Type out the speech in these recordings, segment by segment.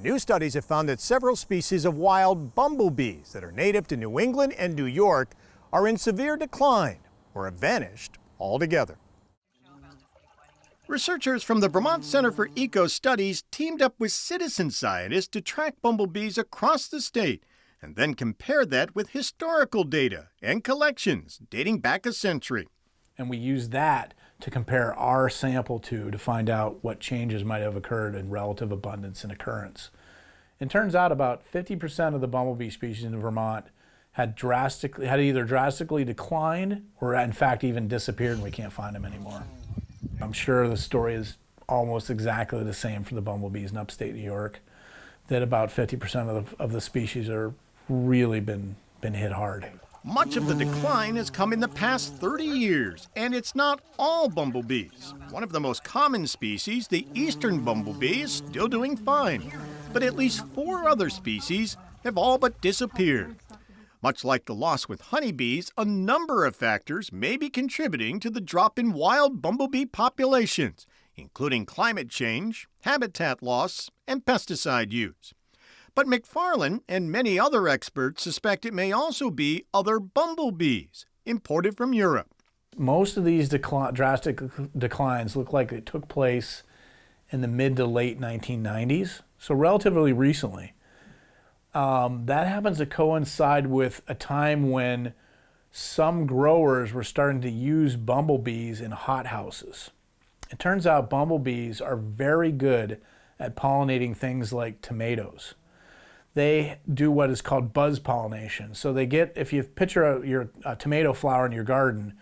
New studies have found that several species of wild bumblebees that are native to New England and New York are in severe decline or have vanished altogether. Researchers from the Vermont Center for Eco Studies teamed up with citizen scientists to track bumblebees across the state and then compare that with historical data and collections dating back a century. And we use that to compare our sample to find out what changes might have occurred in relative abundance and occurrence. It turns out about 50% of the bumblebee species in Vermont had either drastically declined or in fact even disappeared and we can't find them anymore. I'm sure the story is almost exactly the same for the bumblebees in upstate New York, that about 50% of the species are really been hit hard. Much of the decline has come in the past 30 years, and it's not all bumblebees. One of the most common species, the eastern bumblebee, is still doing fine, but at least 4 other species have all but disappeared. Much like the loss with honeybees, a number of factors may be contributing to the drop in wild bumblebee populations, including climate change, habitat loss, and pesticide use. But McFarland and many other experts suspect it may also be other bumblebees imported from Europe. Most of these drastic declines look like it took place in the mid to late 1990s, so relatively recently. That happens to coincide with a time when some growers were starting to use bumblebees in hothouses. It turns out bumblebees are very good at pollinating things like tomatoes. They do what is called buzz pollination. So they get, if you picture your tomato flower in your garden,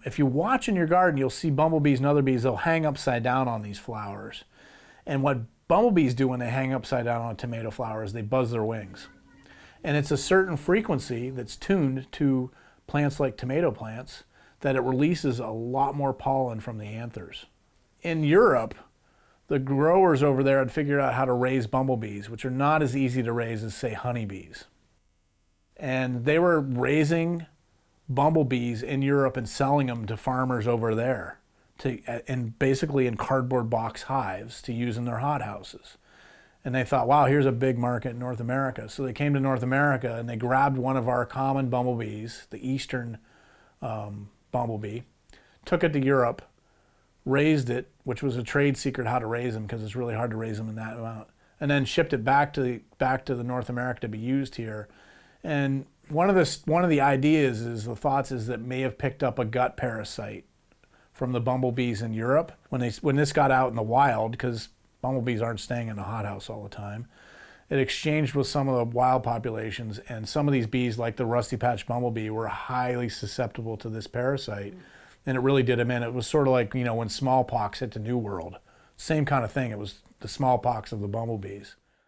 if you watch in your garden, you'll see bumblebees and other bees, they'll hang upside down on these flowers. And what bumblebees do when they hang upside down on a tomato flower is they buzz their wings. And it's a certain frequency that's tuned to plants like tomato plants that it releases a lot more pollen from the anthers. In Europe, the growers over there had figured out how to raise bumblebees, which are not as easy to raise as, say, honeybees. And they were raising bumblebees in Europe and selling them to farmers over there, and basically in cardboard box hives to use in their hothouses. And they thought, wow, here's a big market in North America. So they came to North America and they grabbed one of our common bumblebees, the eastern bumblebee, took it to Europe, raised it, which was a trade secret how to raise them because it's really hard to raise them in that amount, and then shipped it back to the North America to be used here. And one of the ideas is the thoughts is that may have picked up a gut parasite from the bumblebees in Europe when this got out in the wild, because bumblebees aren't staying in a hothouse all the time. It exchanged with some of the wild populations, and some of these bees, like the rusty patched bumblebee, were highly susceptible to this parasite. And it really did them in. It was sort of like, when smallpox hit the New World. Same kind of thing. It was the smallpox of the bumblebees.